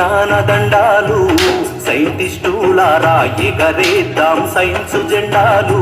విజ్ఞాన దండాలు సైంటిస్టులారా ఎగరేద్దాం సైన్స్ జెండాలు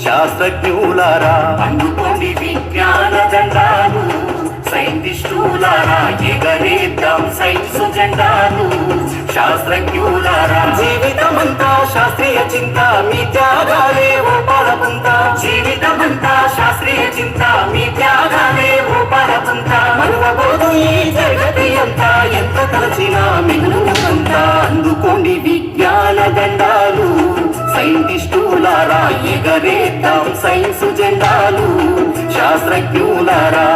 శాస్త్రజ్ఞులారా అందుకోండి విజ్ఞాన దండాలు సైంటిస్టులారా ఎగరేద్దాం సైన్స్ జెండాలు శాస్త్రజ్ఞులారా జీవితమంతా శాస్త్రీయ చింత మీ త్యాగాలే ఓ పరపుంత జీవితమంతా శాస్త్రీయ చింత మీ త్యాగాలే ఓ పరపుంత మరువబోదు ఈ జగతి అంతా ఎంత తలచినా మిగులునంతా అందుకోండి విజ్ఞాన దండాలు సైంటిస్టులారా ఎగరేద్దాం సైన్స్ జెండాలు శాస్త్రజ్ఞులారా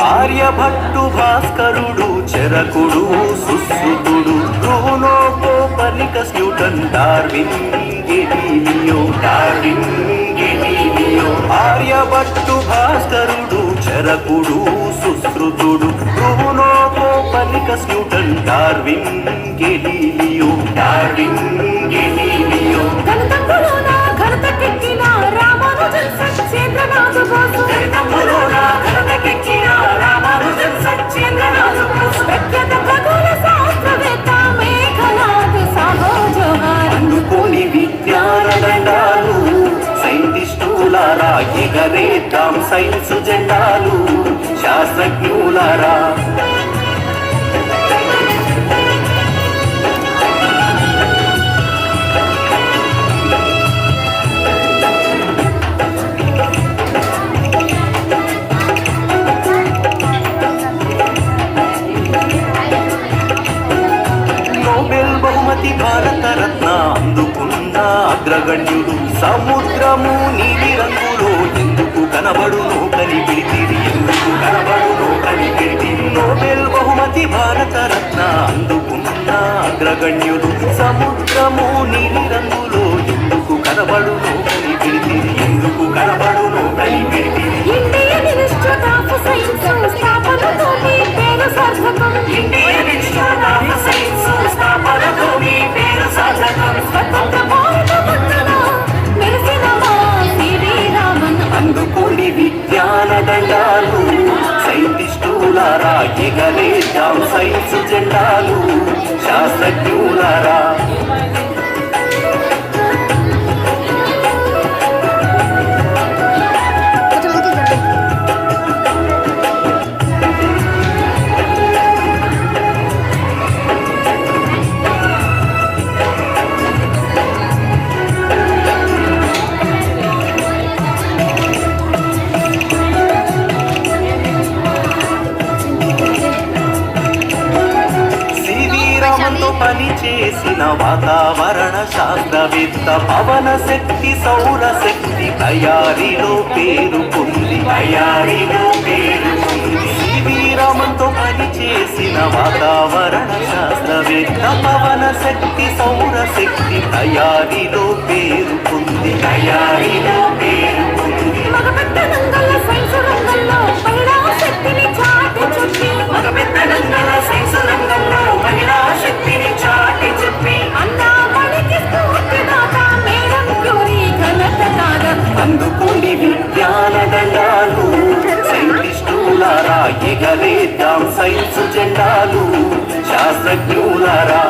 ఆర్యభట్టు భాస్కరుడు చరకుడు సుశ్రుతుడు Bruno Copernicus Newton Darwin Galileo Aryabhata భాస్కరుడు చరకుడు సుశ్రుతుడు Bruno Copernicus Newton Darwin Galileo అందుకోని విజ్ఞాన దండాలు సైంటిస్టులారా ఎగరేద్దాం సైన్స్ జెండాలు శాస్త్రజ్ఞులారా భారత రత్న అందుకున్న అగ్రగణ్యుడు సముద్రము నీలి రంగులో ఎందుకు కనబడును కనిపెడితిరి నోబెల్ బహుమతి భారత రత్న అందుకున్న అగ్రగణ్యుడు సముద్రము నీలి రంగులో ఎందుకు కనబడును కనిపెడితిరి ఇండియన్ ఇన్స్టిట్యూట్ ఆఫ్ సైన్స్ స్థాపనతో మీ పేరు సార్థకం ఇండియన్ ఇన్స్టిట్యూట్ ఆఫ్ సైన్స్ స్థాపనతో మీ పేరు సార్థకం స్వతంత్ర భారత పట్టణం మెరిసిన మా సివి రామన్ అందుకోండి విజ్ఞాన దండాలు సైంటిస్టులారా ఎగరేద్దాం సైన్స్ జెండాలు శాస్త్రజ్ఞులారా పని చేసిన వాతావరణ శాస్త్రవేత్త పవన శక్తి సౌర శక్తి తయారీలో పేరుకుంది శ్రీరామంతో పని చేసిన వాతావరణ శాస్త్రవేత్త పవన శక్తి సౌర శక్తి తయారీలో పేరుకుంది అందుకోండి విజ్ఞాన దండాలు సైంటిస్టులారా ఎగరేద్దాం సైన్స్ జెండాలు శాస్త్రజ్ఞులారా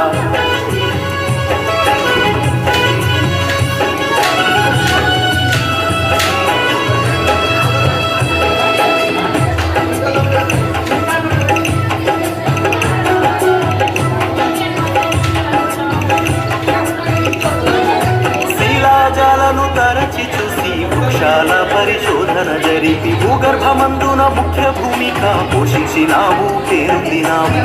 తరచి చూసి వృక్షాల పరిశోధన జరిపి భూగర్భమందున ముఖ్య భూమిక పోషించినావు పేరొందినావు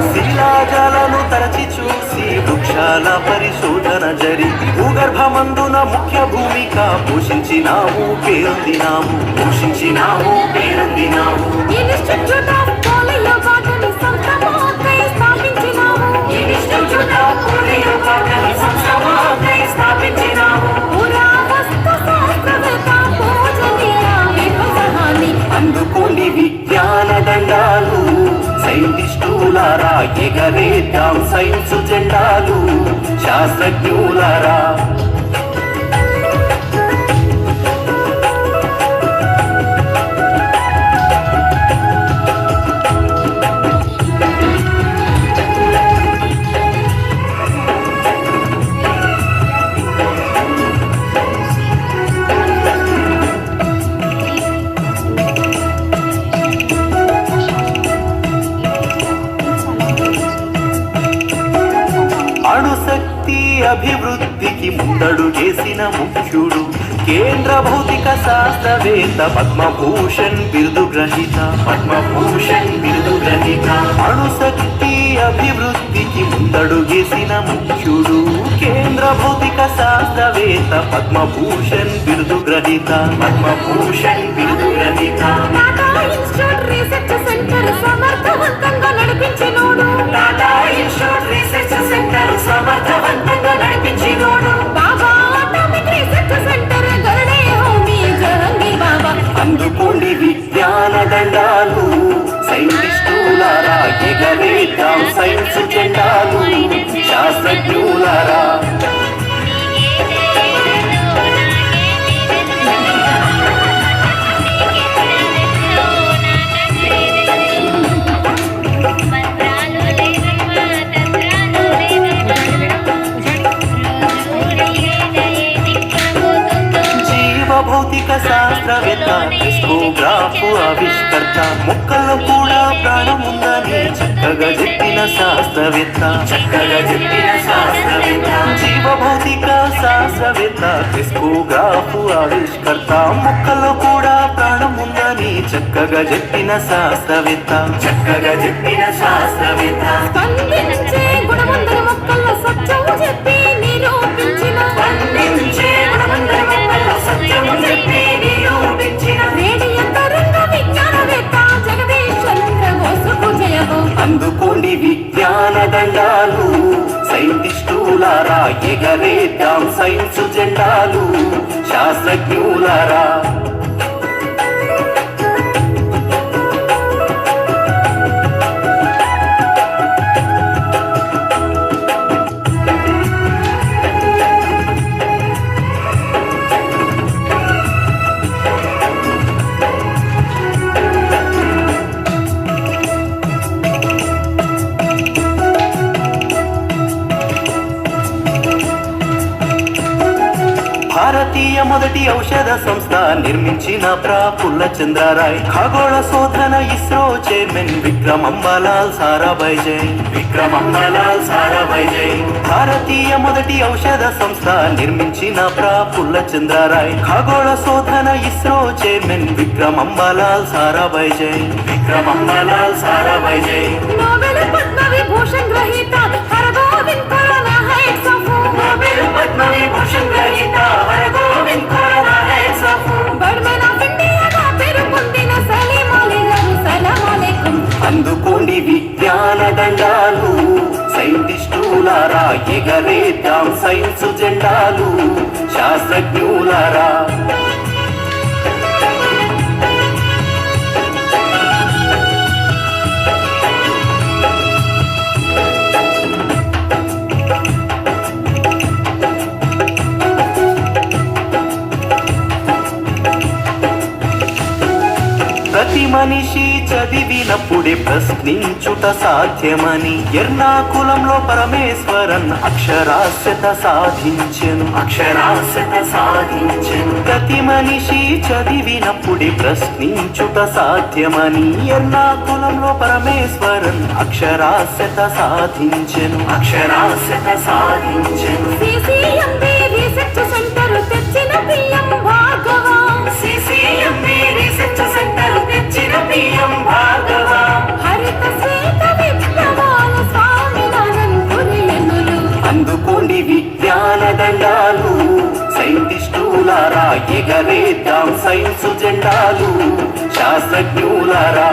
శిలాజాలను తరచి చూసి వృక్షాల పరిశోధన జరిపి భూగర్భమందున ముఖ్య భూమిక పోషించినావు పేరొందినావు ఇన్స్టిట్యూట్ ఆఫ్ చేయుట పురియుగాని సంస్థమాకై స్థాపించినావు పురావస్తు శాస్త్రవేత్త పూజనీయ విభజనాన్ని అందుకోండి విజ్ఞాన దండాలు సైంటిస్టులారా ఎగరేద్దాం సైన్స్ జెండాలు శాస్త్రజ్ఞులారా అణుశక్తి అభివృద్ధికి ముందడుగేసిన ముఖ్యుడు కేంద్ర భౌతిక శాస్త్రవేత్త పద్మభూషణ్ బిరుదు గ్రహీత అణుశక్తి అభివృద్ధికి ముందడుగేసిన ముఖ్యుడు కేంద్ర భౌతిక శాస్త్రవేత్త పద్మభూషణ్ బిరుదు గ్రహీత టాటా ఇన్స్టిట్యూట్ రీసెర్చ్ సెంటర్ సమర్థవంతంగా నడిపించినోడు బాబా అటామిక్ రీసెర్చ్ సెంటర్ గరుడే హోమీ జహంగీర్ బాబా అందుకోండి విజ్ఞాన దండాలు సైంటిస్టులారా ఎగరేద్దాం సైన్స్ జెండాలు శాస్త్రజ్ఞులారా భౌతిక శాస్త్రవేత్త డిస్కోగ్రాఫ్ ఆవిష్కర్త మొక్కల్లో కూడా ప్రాణం ఉందని చక్కగా చెప్పిన శాస్త్రవేత్త జీవ భౌతిక శాస్త్రవేత్త డిస్కోగ్రాఫ్ ఆవిష్కర్త మొక్కల్లో కూడా ప్రాణం ఉందని చక్కగా చెప్పిన శాస్త్రవేత్త స్పందించే గుణవంతుల మొక్కల్లో సత్యము చెప్పి నిరూపించిన రేడియో తరంగ విజ్ఞానవేత్త జగదీష్ చంద్ర బోసుకు జయము అందుకోండి విజ్ఞాన దండాలు సైంటిస్టులారా ఎగరేద్దాం సైన్స్ జెండాలు శాస్త్రజ్ఞులారా భారతీయ మొదటి ఔషధ సంస్థ నిర్మించిన ప్రాఫుల్ల చంద్రరాయ్ ఖగోళ శోధన ఇస్రో చైర్మన్ విక్రమ్ అంబాలాల్ సారాభాయ్ జై భారతీయ మొదటి ఔషధ సంస్థ నిర్మించిన ప్రాఫుల్ల చంద్రరాయ్ ఖగోళ శోధన ఇస్రో చైర్మన్ విక్రమ్ అంబాలాల్ సారాభాయ్ జై నోబెల్ పద్మ విభూషణ్ గ్రహీత హరగోవింద్ ఖురానా హై సఫు బర్మన్ ఆఫ్ ఇండియాగా పేరు పొందిన సలీం అలీ గారు సలాం అలైకుం అందుకోండి విజ్ఞాన దండాలు సైంటిస్టులారా ఎగరేద్దాం సైన్స్ జెండాలు శాస్త్రజ్ఞులారా ప్రతి మనిషి చదివినప్పుడే ప్రశ్నించుట సాధ్యమని ఎర్నాకులంలో పరమేశ్వరన్ అక్షరాస్యత సాధించెను ప్రతి మనిషి చదివినప్పుడే ప్రశ్నించుట సాధ్యమని ఎర్నాకులంలో పరమేశ్వరన్ అక్షరాస్యత సాధించెను సిసిఎంబి రీసెర్చ్ సెంటర్ తెచ్చిన పిఎం భార్గవ హరిత శ్వేత విప్లవాల స్వామినాథన్ పురియనులు అందుకోండి విజ్ఞాన దండాలు సైంటిస్టులారా ఎగరేద్దాం సైన్స్ జెండాలు శాస్త్రజ్ఞులారా